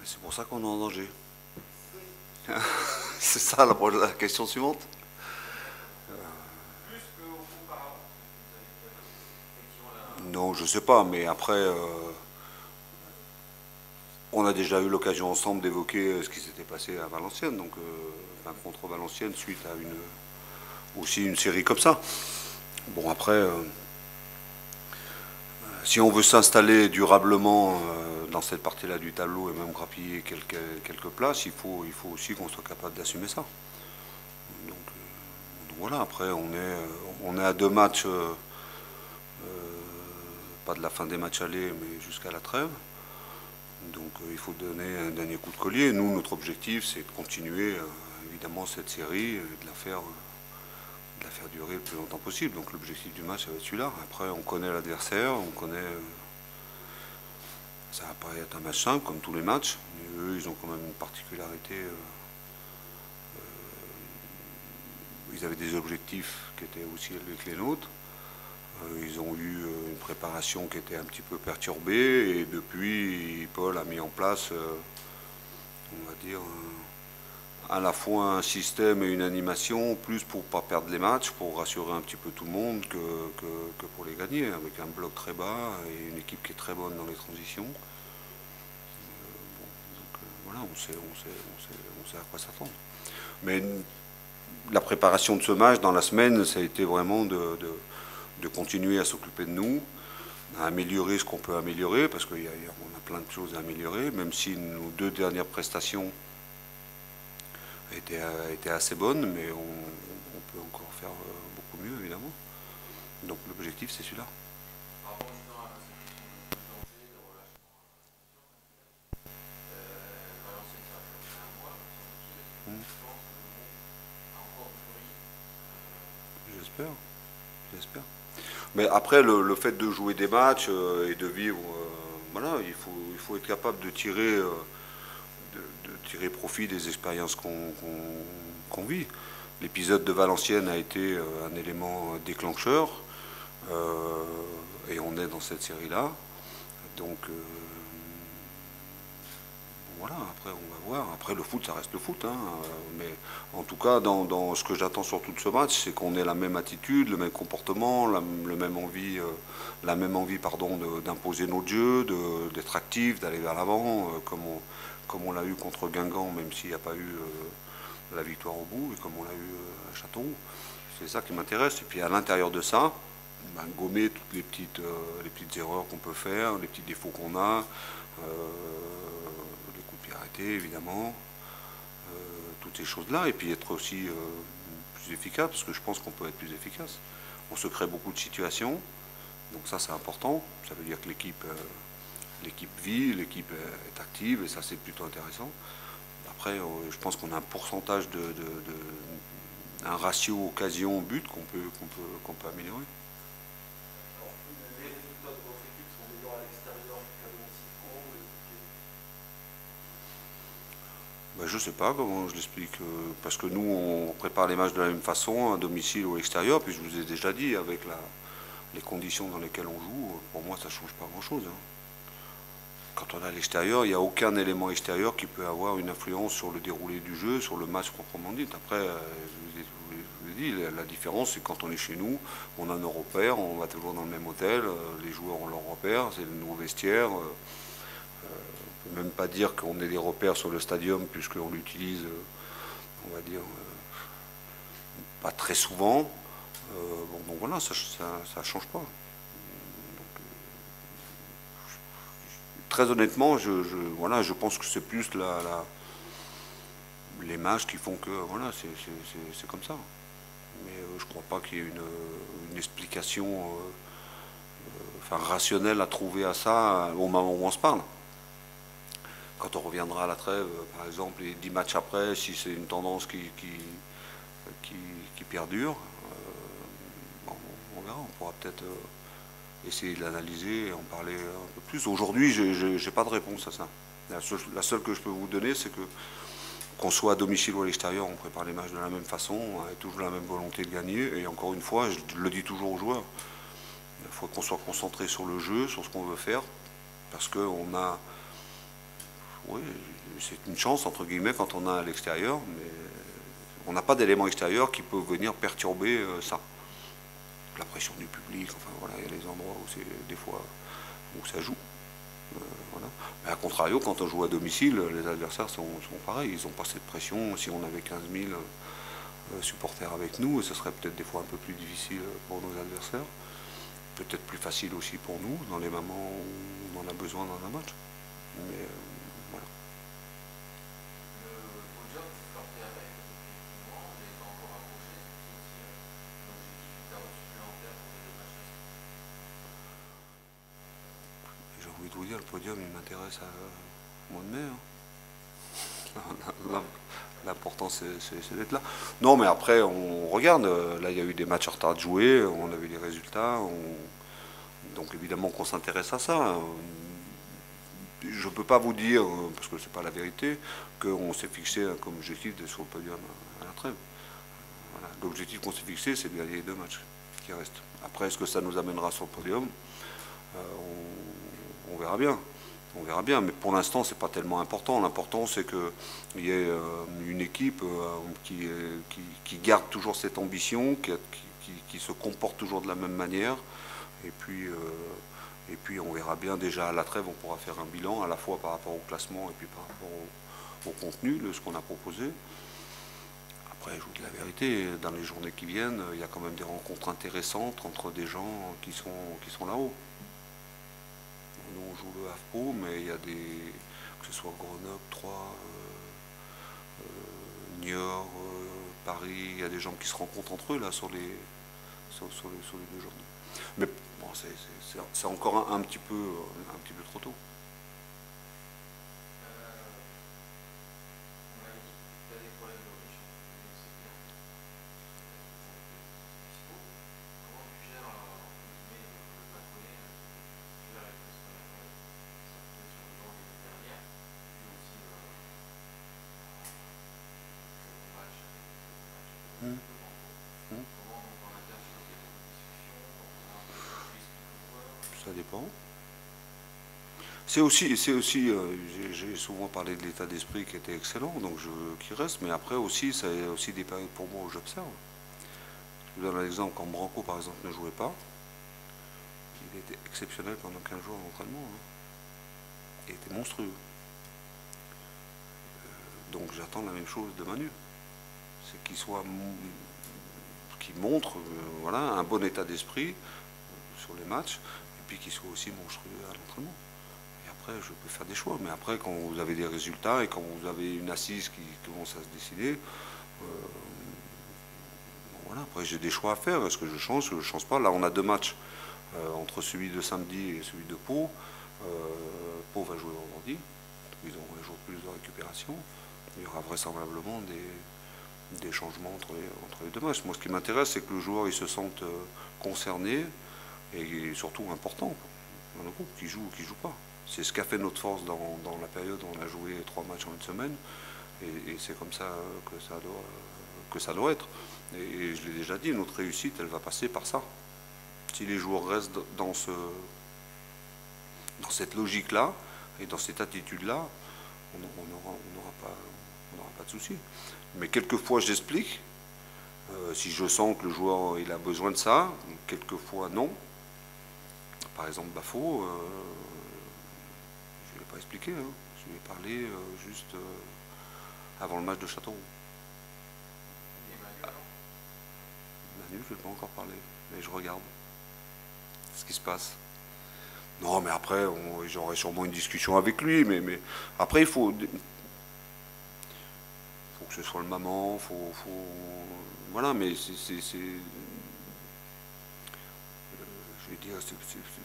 C'est pour ça qu'on est en danger. C'est ça la question suivante. Non, je sais pas, mais après, on a déjà eu l'occasion ensemble d'évoquer ce qui s'était passé à Valenciennes, donc contre Valenciennes suite à aussi une série comme ça. Bon après, si on veut s'installer durablement dans cette partie-là du tableau et même grappiller quelques places, il faut aussi qu'on soit capable d'assumer ça. Donc voilà, après on est à 2 matchs, pas de la fin des matchs allés, mais jusqu'à la trêve. Donc il faut donner un dernier coup de collier. Nous, notre objectif, c'est de continuer évidemment cette série et de la faire durer le plus longtemps possible. Donc l'objectif du match, ça va être celui-là. Après, on connaît l'adversaire, on connaît... ça va pas être un match simple, comme tous les matchs. Mais eux, ils ont quand même une particularité. Ils avaient des objectifs qui étaient aussi élevés que les nôtres. Ils ont eu une préparation qui était un petit peu perturbée. Et depuis, Paul a mis en place, on va dire... à la fois un système et une animation, plus pour ne pas perdre les matchs, pour rassurer un petit peu tout le monde que pour les gagner, avec un bloc très bas et une équipe qui est très bonne dans les transitions. Voilà, on sait à quoi s'attendre. Mais la préparation de ce match dans la semaine, ça a été vraiment de continuer à s'occuper de nous, à améliorer ce qu'on peut améliorer, parce qu'on a plein de choses à améliorer, même si nos 2 dernières prestations était assez bonne, mais on peut encore faire beaucoup mieux, évidemment. Donc l'objectif, c'est celui-là. J'espère, j'espère. Mais après, le fait de jouer des matchs et de vivre, voilà, il faut être capable de tirer profit des expériences qu'on vit. L'épisode de Valenciennes a été un élément déclencheur et on est dans cette série-là. Donc voilà, après on va voir. Après le foot, ça reste le foot. Hein. Mais en tout cas, dans ce que j'attends surtout de ce match, c'est qu'on ait la même attitude, le même comportement, la même envie d'imposer notre jeu, d'être actif, d'aller vers l'avant, comme on l'a eu contre Guingamp, même s'il n'y a pas eu la victoire au bout, et comme on l'a eu à Châteauroux. C'est ça qui m'intéresse. Et puis à l'intérieur de ça, gommer toutes les petites erreurs qu'on peut faire, les petits défauts qu'on a, les coups de pied arrêtés évidemment, toutes ces choses-là, et puis être aussi plus efficace, parce que je pense qu'on peut être plus efficace. On se crée beaucoup de situations, donc ça c'est important, ça veut dire que l'équipe vit, l'équipe est active, et ça c'est plutôt intéressant. Après, je pense qu'on a un pourcentage un ratio occasion-but qu'on peut améliorer. Ben, je ne sais pas comment je l'explique, parce que nous on prépare les matchs de la même façon, à domicile ou à l'extérieur, puis je vous ai déjà dit, avec les conditions dans lesquelles on joue, pour moi ça ne change pas grand-chose. Hein. Quand on est à l'extérieur, il n'y a aucun élément extérieur qui peut avoir une influence sur le déroulé du jeu, sur le match proprement dit. Après, je vous ai dit, la différence, c'est quand on est chez nous, on a nos repères, on va toujours dans le même hôtel, les joueurs ont leurs repères, c'est le nouveau vestiaire. On ne peut même pas dire qu'on ait des repères sur le stadium, puisqu'on l'utilise, on va dire, pas très souvent. Donc voilà, ça ne change pas. Très honnêtement, je pense que c'est plus les matchs qui font que voilà, c'est comme ça. Mais je ne crois pas qu'il y ait une explication rationnelle à trouver à ça au moment où on se parle. Quand on reviendra à la trêve, par exemple, les 10 matchs après, si c'est une tendance qui perdure, on verra, on pourra peut-être essayer de l'analyser et en parler un peu plus. Aujourd'hui, je n'ai pas de réponse à ça. La seule que je peux vous donner, c'est que qu'on soit à domicile ou à l'extérieur, on prépare les matchs de la même façon, on a toujours la même volonté de gagner. Et encore une fois, je le dis toujours aux joueurs, il faut qu'on soit concentré sur le jeu, sur ce qu'on veut faire, parce qu'on a Oui, c'est une chance, entre guillemets, quand on a à l'extérieur, mais on n'a pas d'éléments extérieurs qui peuvent venir perturber ça. La pression du public, enfin voilà, il y a des endroits où c'est des fois où ça joue. Voilà. Mais à contrario, quand on joue à domicile, les adversaires sont pareils, ils n'ont pas cette pression. Si on avait 15 000 supporters avec nous, ce serait peut-être des fois un peu plus difficile pour nos adversaires. Peut-être plus facile aussi pour nous, dans les moments où on en a besoin dans un match. Mais voilà. Le podium, vous flirtez avec, effectivement, vous n'avez pas encore approché, c'est aussi un objectif, une période supplémentaire pour les deux matchs restés. J'ai envie de vous dire, le podium, il m'intéresse au mois de mai. Hein. L'important, c'est d'être là. Non, mais après, on regarde. Là, il y a eu des matchs en retard de jouer, on a vu les résultats. Donc, évidemment qu'on s'intéresse à ça. Je ne peux pas vous dire, parce que ce n'est pas la vérité, qu'on s'est fixé comme objectif d'être sur le podium à la trêve. Voilà. L'objectif qu'on s'est fixé, c'est de gagner les deux matchs qui restent. Après, est-ce que ça nous amènera sur le podium? On verra bien. On verra bien, mais pour l'instant, c'est pas tellement important. L'important, c'est qu'il y ait une équipe qui garde toujours cette ambition, qui se comporte toujours de la même manière. Et puis, on verra bien déjà à la trêve, on pourra faire un bilan à la fois par rapport au classement et puis par rapport au contenu de ce qu'on a proposé. Après, je vous dis la vérité, dans les journées qui viennent, il y a quand même des rencontres intéressantes entre des gens qui sont là-haut. Nous, on joue le HAFPO, mais il y a que ce soit Grenoble, Troyes, Niort, Paris, il y a des gens qui se rencontrent entre eux là sur les 2 journées. Mais bon, c'est encore un petit peu trop tôt. On avait dit qu'il y a des problèmes de riches, c'est bien. Comment tu gères, entre guillemets, le patronné, tu gères avec ce qu'on a parlé, ça peut être sur le temps des dernières, puis aussi le match avec le Hum, match de Banco. hum. Comment donc en interne chez vous, il y a beaucoup de discussions, comment tu expliques aux joueurs. Ça dépend. J'ai souvent parlé de l'état d'esprit qui était excellent, donc je veux qu'il reste, mais après aussi, c'est aussi des périodes pour moi où j'observe. Je vous donne un exemple, quand Branco par exemple ne jouait pas, il était exceptionnel pendant 15 jours d'entraînement. Hein. Il était monstrueux. Donc j'attends la même chose de Manu. C'est qu'il montre voilà, un bon état d'esprit sur les matchs, et puis qu'il soit aussi monstrueux à l'entraînement. Et après, je peux faire des choix. Mais après, quand vous avez des résultats et quand vous avez une assise qui commence à se décider, voilà, après j'ai des choix à faire. Est-ce que je change, est-ce que je ne change pas? Là, on a 2 matchs entre celui de samedi et celui de Pau. Pau va jouer vendredi. Ils auront un jour plus de récupération. Il y aura vraisemblablement des changements entre les 2 matchs. Moi, ce qui m'intéresse, c'est que le joueur il se sente concerné et surtout important dans le groupe, qui joue ou qui joue pas. C'est ce qu'a fait notre force dans la période où on a joué 3 matchs en une semaine, et c'est comme ça que ça doit être. Et je l'ai déjà dit, notre réussite, elle va passer par ça. Si les joueurs restent dans cette logique-là et dans cette attitude-là, on n'aura pas de souci. Mais quelquefois, j'explique. Si je sens que le joueur il a besoin de ça, quelquefois non. Par exemple, Bafo, je ne l'ai pas expliqué. Hein. Je lui ai parlé juste avant le match de Châteauroux. Et Manu, alors Manu, je ne lui ai pas encore parlé, mais je regarde ce qui se passe. Non, mais après, j'aurai sûrement une discussion avec lui, mais après, il faut que ce soit le moment, voilà, mais je vais dire,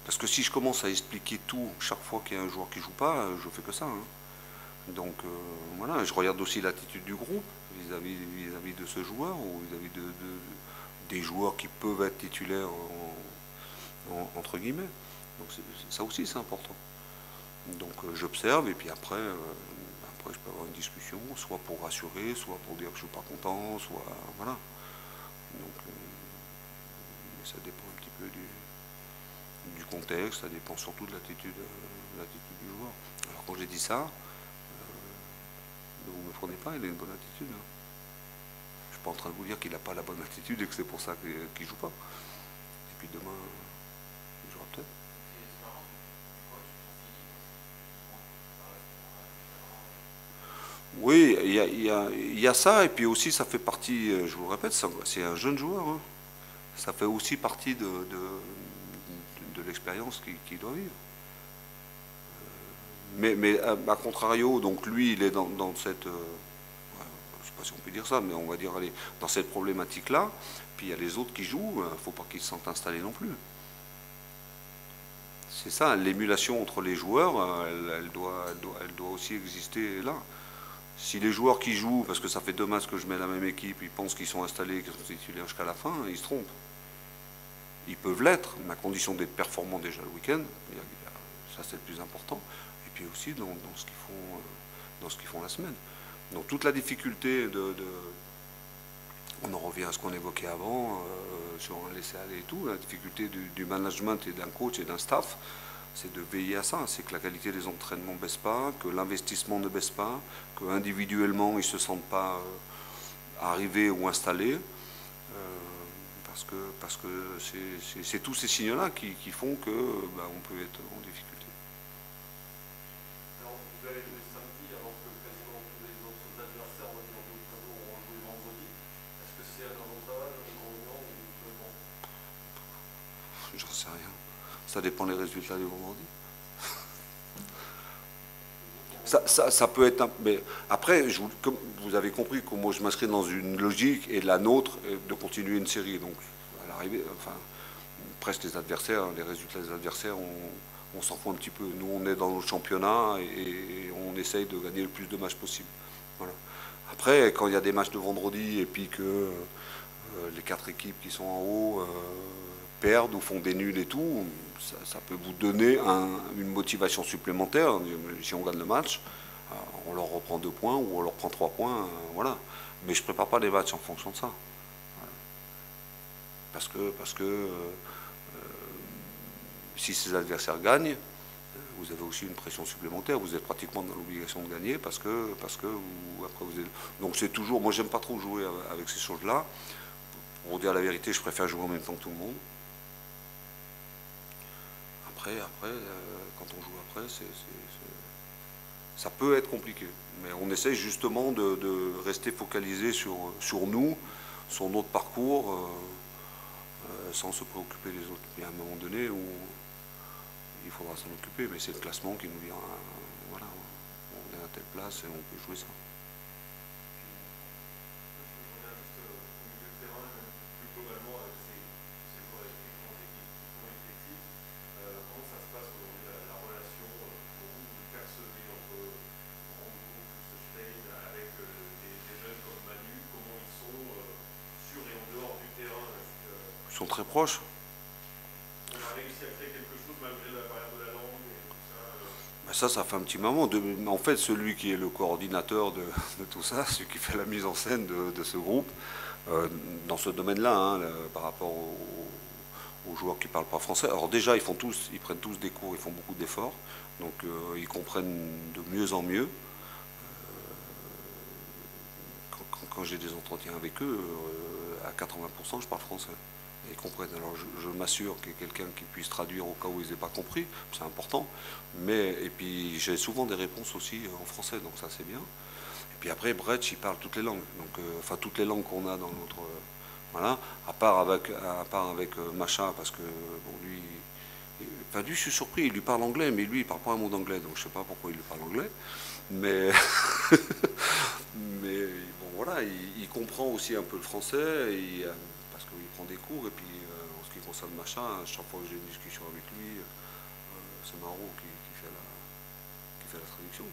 parce que si je commence à expliquer tout chaque fois qu'il y a un joueur qui joue pas, je fais que ça. Hein. Donc voilà, je regarde aussi l'attitude du groupe vis-à-vis de ce joueur ou vis-à-vis des joueurs qui peuvent être titulaires entre guillemets. Donc ça aussi c'est important. Donc j'observe et puis après je peux avoir une discussion, soit pour rassurer, soit pour dire que je ne suis pas content, soit voilà. Donc mais ça dépend un petit peu du contexte, ça dépend surtout de l'attitude du joueur. Alors quand j'ai dit ça, Ne vous méprenez pas, il a une bonne attitude. Hein. Je ne suis pas en train de vous dire qu'il n'a pas la bonne attitude et que c'est pour ça qu'il ne joue pas. Et puis demain, il jouera peut-être. Oui, il y a ça, et puis aussi ça fait partie, je vous le répète, c'est un jeune joueur. Hein. Ça fait aussi partie de l'expérience qu'il doit vivre. Mais à contrario, donc lui, il est dans cette, je sais pas si on peut dire ça, mais on va dire, allez, dans cette problématique-là. Puis il y a les autres qui jouent, il ne faut pas qu'ils se sentent installés non plus. C'est ça, l'émulation entre les joueurs, elle doit aussi exister là. Si les joueurs qui jouent, parce que ça fait 2 matchs que je mets la même équipe, ils pensent qu'ils sont installés, qu'ils sont titulaires jusqu'à la fin, ils se trompent. Ils peuvent l'être, mais à condition d'être performants déjà le week-end, ça c'est le plus important, et puis aussi dans ce qu'ils font la semaine. Donc toute la difficulté on en revient à ce qu'on évoquait avant, sur un laisser-aller et tout, la difficulté du management et d'un coach et d'un staff, c'est de veiller à ça, c'est que la qualité des entraînements ne baisse pas, que l'investissement ne baisse pas, qu'individuellement ils ne se sentent pas arrivés ou installés, parce que c'est tous ces signes-là qui font que on peut être en difficulté. Alors, vous allez jouer samedi alors que quasiment tous les autres adversaires, on va dire d'autres jours, auront joué vendredi. Est-ce que c'est un avantage, un inconvénient ou peu importe? J'en sais rien. Ça dépend des résultats du vendredi. Ça peut être mais après, comme vous avez compris que moi je m'inscris dans une logique et la nôtre de continuer une série. Donc à l'arrivée, enfin, presque les adversaires, les résultats des adversaires, on s'en fout un petit peu. Nous on est dans notre championnat et on essaye de gagner le plus de matchs possible. Voilà. Après, quand il y a des matchs de vendredi et puis que les 4 équipes qui sont en haut perdent ou font des nuls et tout, ça peut vous donner une motivation supplémentaire. Si on gagne le match, on leur reprend 2 points ou on leur prend 3 points, voilà. Mais je ne prépare pas les matchs en fonction de ça. Voilà. Parce que si ces adversaires gagnent, vous avez aussi une pression supplémentaire. Vous êtes pratiquement dans l'obligation de gagner parce que après vous êtes... Donc c'est toujours... Moi j'aime pas trop jouer avec ces choses-là. Pour vous dire la vérité, je préfère jouer en même temps que tout le monde. Après, quand on joue après, ça peut être compliqué. Mais on essaye justement de rester focalisé sur nous, sur notre parcours, sans se préoccuper des autres. Il y a un moment donné où il faudra s'en occuper, mais c'est le classement qui nous dira, voilà, on est à telle place et on peut jouer ça. Ils sont très proches. On a réussi à créer quelque chose malgré la barrière de la langue et tout ça. Ça fait un petit moment. En fait, celui qui est le coordinateur de tout ça, celui qui fait la mise en scène de ce groupe, dans ce domaine-là, hein, par rapport aux joueurs qui ne parlent pas français. Alors déjà, ils prennent tous des cours, ils font beaucoup d'efforts, donc ils comprennent de mieux en mieux. Quand j'ai des entretiens avec eux, à 80%, je parle français. Ils comprennent. Alors je m'assure qu'il y ait quelqu'un qui puisse traduire au cas où ils n'aient pas compris, c'est important. Et puis j'ai souvent des réponses aussi en français, donc ça c'est bien. Et puis après, Brecht, il parle toutes les langues. Donc, enfin, toutes les langues qu'on a dans notre... voilà, à part avec Macha, parce que bon, lui, je suis surpris, il lui parle anglais, mais lui, il parle pas un mot d'anglais, donc je sais pas pourquoi il lui parle anglais. Mais, mais bon, voilà, il comprend aussi un peu le français, parce qu'il prend des cours, et puis en ce qui concerne Macha, chaque fois que j'ai une discussion avec lui, c'est Maro qui fait la traduction.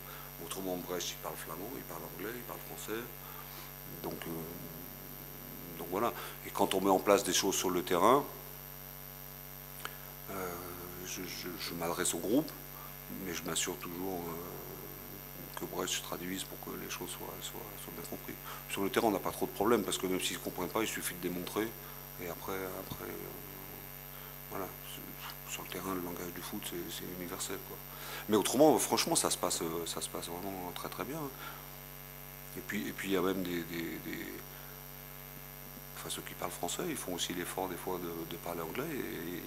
Autrement, Brecht, il parle flamand, il parle anglais, il parle français. Donc voilà. Et quand on met en place des choses sur le terrain, je m'adresse au groupe, mais je m'assure toujours que Brecht se traduise pour que les choses soient bien comprises. Sur le terrain, on n'a pas trop de problèmes, parce que même s'ils ne comprennent pas, il suffit de démontrer. Et après voilà. Sur le terrain, le langage du foot, c'est universel, quoi. Mais autrement, franchement, ça se passe vraiment très très bien. Et puis il y a même enfin, ceux qui parlent français, ils font aussi l'effort des fois de parler anglais, et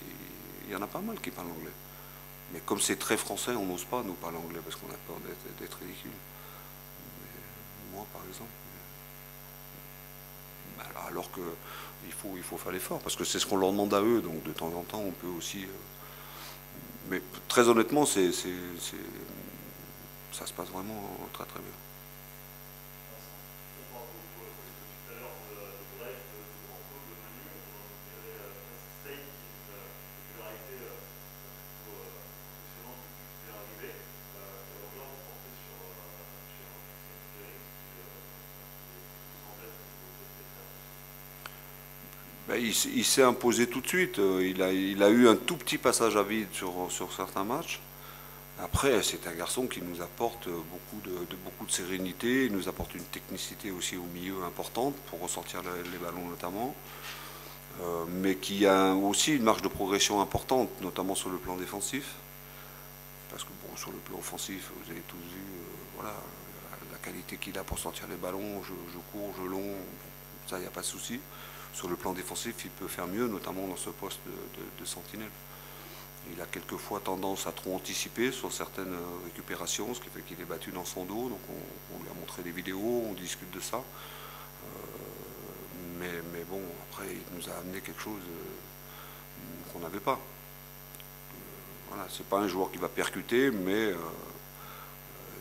il y en a pas mal qui parlent anglais. Mais comme c'est très français, on n'ose pas nous parler anglais parce qu'on a peur d'être ridicule. Moi, par exemple. Alors que il faut faire l'effort, parce que c'est ce qu'on leur demande à eux, donc de temps en temps, on peut aussi. Mais très honnêtement, ça se passe vraiment très très bien. On parle beaucoup, tout à l'heure, de Brest, de Branco, de Manu. Il y avait Stein, qui est une popularité plutôt impressionnante depuis qu'il est arrivé. Et on vient de porter sur Félix, qui semble être un nouveau spectateur. Ben, il s'est imposé tout de suite. Il a eu un tout petit passage à vide sur certains matchs. Après, c'est un garçon qui nous apporte beaucoup de sérénité, il nous apporte une technicité aussi au milieu importante pour ressortir les ballons notamment, mais qui a aussi une marge de progression importante, notamment sur le plan défensif. Parce que bon, sur le plan offensif, vous avez tous vu voilà, la qualité qu'il a pour sortir les ballons, je cours, je long, ça, il n'y a pas de souci. Sur le plan défensif, il peut faire mieux, notamment dans ce poste de sentinelle. Il a quelquefois tendance à trop anticiper sur certaines récupérations, ce qui fait qu'il est battu dans son dos. Donc on lui a montré des vidéos, on discute de ça. Mais bon, après, il nous a amené quelque chose qu'on n'avait pas. Voilà, c'est pas un joueur qui va percuter, mais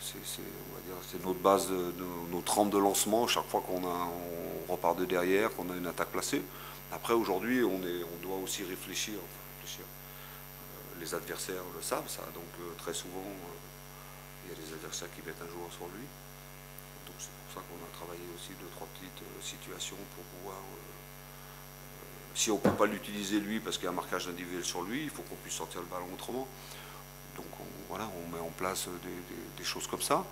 c'est notre base, notre rampe de lancement chaque fois on repart de derrière, qu'on a une attaque placée. Après, aujourd'hui, on doit aussi réfléchir. Les adversaires le savent, ça. Donc très souvent, il y a des adversaires qui mettent un joueur sur lui. Donc c'est pour ça qu'on a travaillé aussi 2-3 petites situations pour pouvoir. Si on ne peut pas l'utiliser lui parce qu'il y a un marquage individuel sur lui, il faut qu'on puisse sortir le ballon autrement. Donc voilà, on met en place des choses comme ça.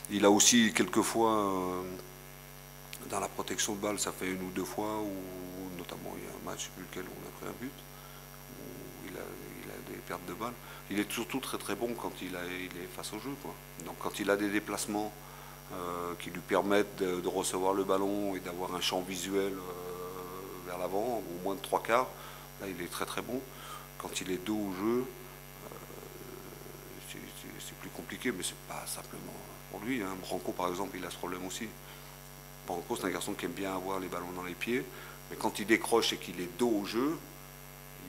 Il a aussi quelquefois, dans la protection de balle, ça fait une ou deux fois, où notamment il y a un match, je ne sais plus lequel, on a pris un but, où il a des pertes de balles. Il est surtout très très bon quand il est face au jeu, quoi. Donc quand il a des déplacements qui lui permettent de recevoir le ballon et d'avoir un champ visuel vers l'avant, au moins de 3/4, là il est très très bon. Quand il est dos au jeu, c'est plus compliqué, mais c'est pas simplement pour lui. Hein. Branco, par exemple, il a ce problème aussi. Branco, c'est un garçon qui aime bien avoir les ballons dans les pieds, mais quand il décroche et qu'il est dos au jeu,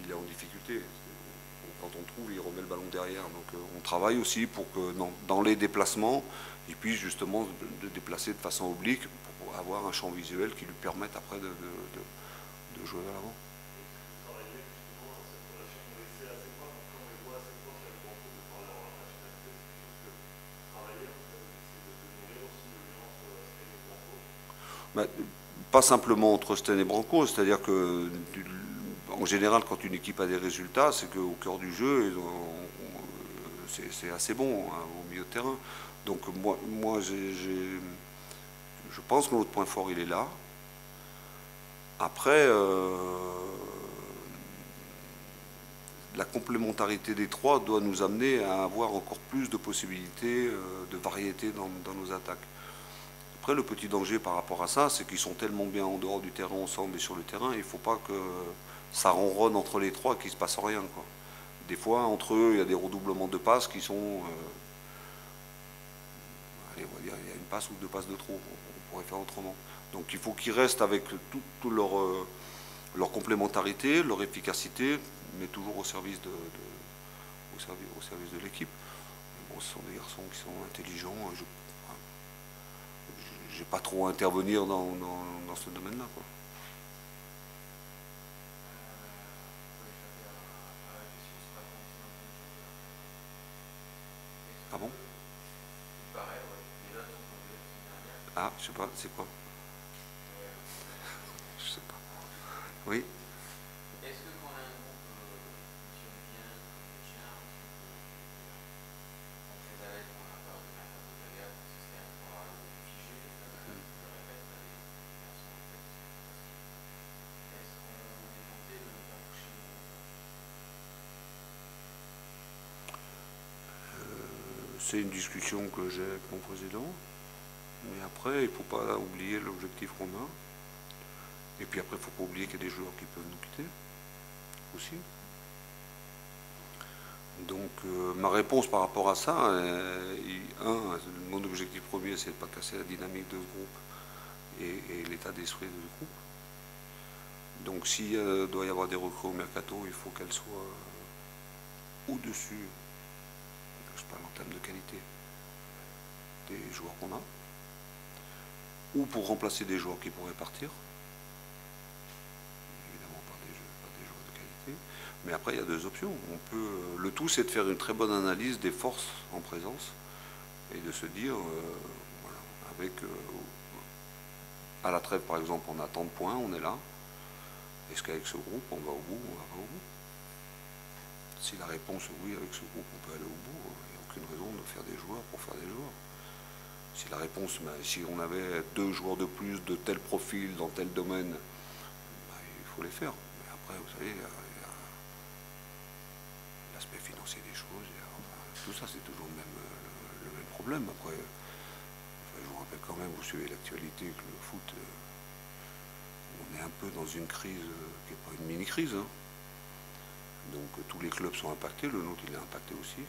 il est en difficulté. Quand on trouve, il remet le ballon derrière. Donc on travaille aussi pour que dans les déplacements, il puisse justement de déplacer de façon oblique pour avoir un champ visuel qui lui permette après de jouer vers l'avant. Ben, pas simplement entre Sten et Branco, c'est-à-dire que en général, quand une équipe a des résultats, c'est qu'au cœur du jeu, c'est assez bon hein, au milieu de terrain. Donc moi je pense que notre point fort, il est là. Après, la complémentarité des trois doit nous amener à avoir encore plus de possibilités, de variété dans nos attaques. Après, le petit danger par rapport à ça, c'est qu'ils sont tellement bien en dehors du terrain ensemble et sur le terrain, il ne faut pas que ça ronronne entre les trois et qu'il ne se passe rien, quoi. Des fois, entre eux, il y a des redoublements de passes qui sont... allez, on va dire, il y a une passe ou deux passes de trop. On pourrait faire autrement. Donc il faut qu'ils restent avec toute leur complémentarité, leur efficacité, mais toujours au service de l'équipe. Bon, ce sont des garçons qui sont intelligents. Je n'ai pas trop à intervenir dans ce domaine-là, quoi. Ah bon? Ah, je sais pas, c'est quoi? Je sais pas. Oui. Est-ce que quand on a un groupe qui fonctionne bien, comme le tien, on est très à l'aise pour la part de mettre un peu de gaz, ce serait un peu figé, je le répète, les garçons en fait, est-ce qu'on est tenté de ne pas toucher C'est une discussion que j'ai avec mon président. Mais après, il ne faut pas oublier l'objectif qu'on a. Et puis après, il ne faut pas oublier qu'il y a des joueurs qui peuvent nous quitter aussi. Donc ma réponse par rapport à ça, mon objectif premier, c'est de ne pas casser la dynamique de ce groupe et l'état d'esprit de ce groupe. Donc s'il doit y avoir des recrues au mercato, il faut qu'elles soient au-dessus, je parle en termes de qualité, des joueurs qu'on a, ou pour remplacer des joueurs qui pourraient partir, évidemment par des joueurs de qualité. Mais après, il y a deux options. Le tout, c'est de faire une très bonne analyse des forces en présence et de se dire, voilà, à la trêve, par exemple, on a tant de points, on est là. Est-ce qu'avec ce groupe, on va au bout, on va pas au bout? Si la réponse est oui, avec ce groupe, on peut aller au bout, il n'y a aucune raison de faire des joueurs pour faire des joueurs. Si la réponse, si on avait 2 joueurs de plus de tel profil dans tel domaine, il faut les faire. Mais après, vous savez, il y a l'aspect financier des choses, tout ça, c'est toujours le même problème. Après, je vous rappelle quand même, vous suivez l'actualité, que le foot, on est un peu dans une crise qui n'est pas une mini-crise. Hein. Donc tous les clubs sont impactés, le nôtre il est impacté aussi.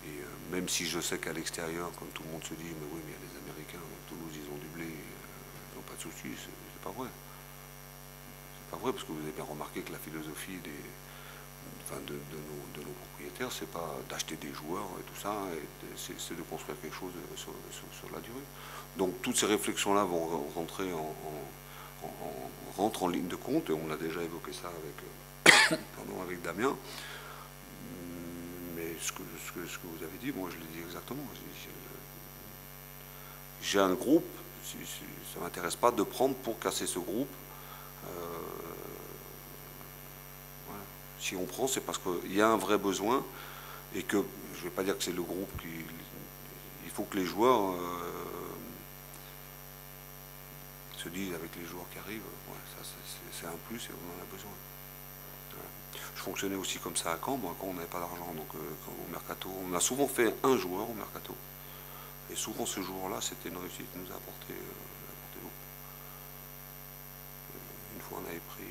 Et même si je sais qu'à l'extérieur, comme tout le monde se dit, mais oui, mais il y a les Américains, donc Toulouse, ils ont du blé, ils n'ont pas de soucis, c'est pas vrai. C'est pas vrai, parce que vous avez bien remarqué que la philosophie de nos propriétaires, c'est pas d'acheter des joueurs et tout ça, c'est de construire quelque chose sur la durée. Donc toutes ces réflexions-là vont rentrer rentrent en ligne de compte, et on a déjà évoqué ça avec Damien. Mais ce que vous avez dit, moi je l'ai dit exactement. J'ai un groupe, ça ne m'intéresse pas de prendre pour casser ce groupe. Voilà. Si on prend, c'est parce qu'il y a un vrai besoin et que, je ne vais pas dire que c'est le groupe qui... Il faut que les joueurs se disent avec les joueurs qui arrivent, ouais, ça c'est un plus et on en a besoin. Voilà. Je fonctionnais aussi comme ça à Caen. Moi, à Caen, on n'avait pas d'argent, donc au mercato, on a souvent fait un joueur au mercato. Et souvent, ce jour-là, c'était une réussite qui nous a apporté beaucoup. Une fois, on avait pris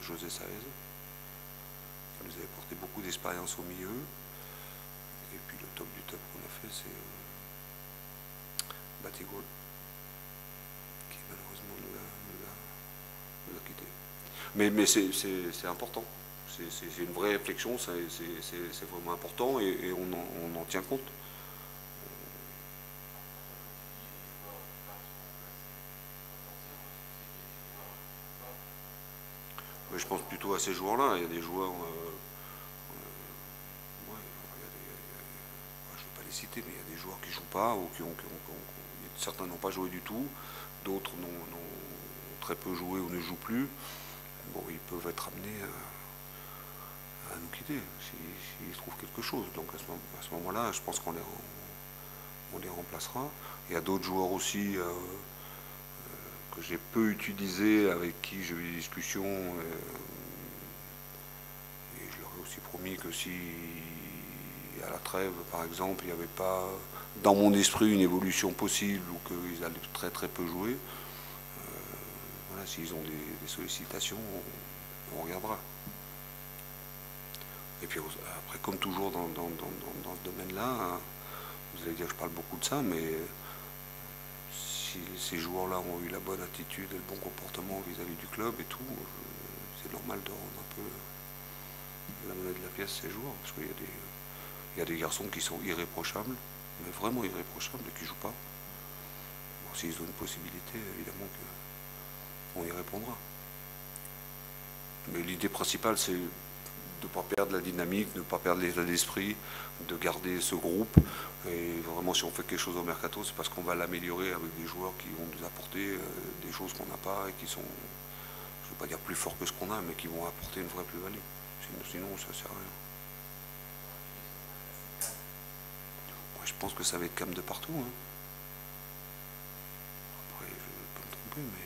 José Saez, qui nous avait apporté beaucoup d'expérience au milieu. Et puis, le top du top qu'on a fait, c'est Batigol, qui malheureusement nous a quittés. Mais c'est important. C'est une vraie réflexion, c'est vraiment important et on en tient compte. Mais je pense plutôt à ces joueurs-là. Il y a des joueurs, je ne vais pas les citer, mais il y a des joueurs qui ne jouent pas ou certains n'ont pas joué du tout, d'autres n'ont très peu joué ou ne jouent plus. Bon, ils peuvent être amenés à nous quitter s'ils trouvent quelque chose. Donc à ce moment-là, je pense qu'on les remplacera. Il y a d'autres joueurs aussi que j'ai peu utilisés, avec qui j'ai eu des discussions. Et je leur ai aussi promis que si à la trêve, par exemple, il n'y avait pas dans mon esprit une évolution possible ou qu'ils allaient très très peu jouer, voilà, s'ils ont des sollicitations, on regardera. Et puis après, comme toujours dans ce domaine-là, vous allez dire que je parle beaucoup de ça, mais si ces joueurs-là ont eu la bonne attitude et le bon comportement vis-à-vis du club et tout, c'est normal de rendre un peu la monnaie de la pièce ces joueurs, parce qu'il y a des garçons qui sont irréprochables, mais vraiment irréprochables et qui ne jouent pas. Bon, s'ils ont une possibilité, évidemment qu'on y répondra. Mais l'idée principale, c'est de ne pas perdre la dynamique, de ne pas perdre l'état d'esprit, de garder ce groupe. Et vraiment, si on fait quelque chose au mercato, c'est parce qu'on va l'améliorer avec des joueurs qui vont nous apporter des choses qu'on n'a pas et qui sont, je ne veux pas dire plus forts que ce qu'on a, mais qui vont apporter une vraie plus-value. Sinon, ça ne sert à rien. Je pense que ça va être calme de partout. Hein. Après, je peux me tromper, mais...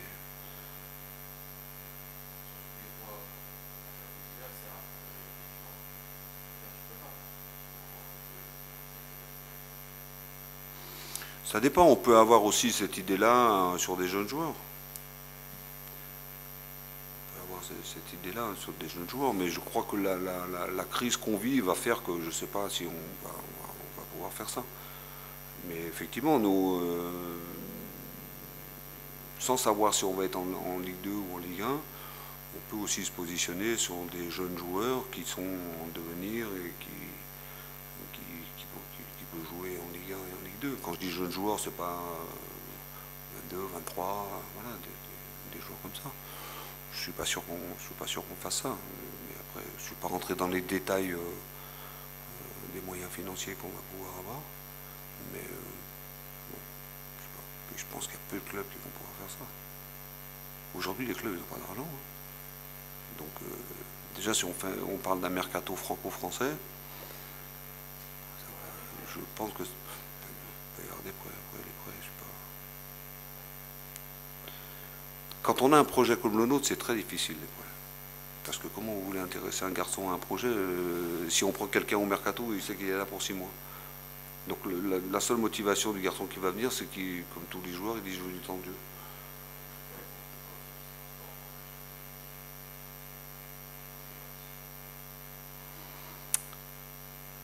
Ça dépend, on peut avoir aussi cette idée-là sur des jeunes joueurs. On peut avoir cette idée-là sur des jeunes joueurs, mais je crois que la crise qu'on vit va faire que je ne sais pas si on va pouvoir faire ça. Mais effectivement, nous, sans savoir si on va être en Ligue 2 ou en Ligue 1, on peut aussi se positionner sur des jeunes joueurs qui sont en devenir et qui peuvent jouer en Ligue 1 et en Ligue 2. Quand je dis jeunes joueurs, c'est pas 22, 23, voilà, des joueurs comme ça. Je suis pas sûr qu'on fasse ça. Mais après, je suis pas rentré dans les détails des moyens financiers qu'on va pouvoir avoir. Mais bon, je sais pas. Puis je pense qu'il y a peu de clubs qui vont pouvoir faire ça. Aujourd'hui, les clubs, ils n'ont pas d'argent. Hein. Donc, déjà, si on parle d'un mercato franco-français, je pense que il va y avoir des prêts. Après, les prêts, je sais pas. Quand on a un projet comme le nôtre, c'est très difficile, les prêts. Parce que comment vous voulez intéresser un garçon à un projet si on prend quelqu'un au mercato, il sait qu'il est là pour 6 mois. Donc la seule motivation du garçon qui va venir, c'est qu'il, comme tous les joueurs, il dit je veux du temps de jeu.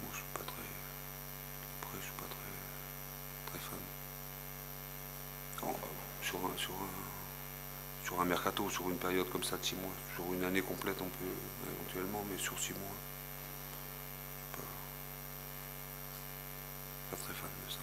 Moi, je suis pas très. Après, je suis pas très fan. Sur un mercato, sur une période comme ça de 6 mois, sur une année complète, on peut éventuellement, mais sur 6 mois, pas très fan de ça.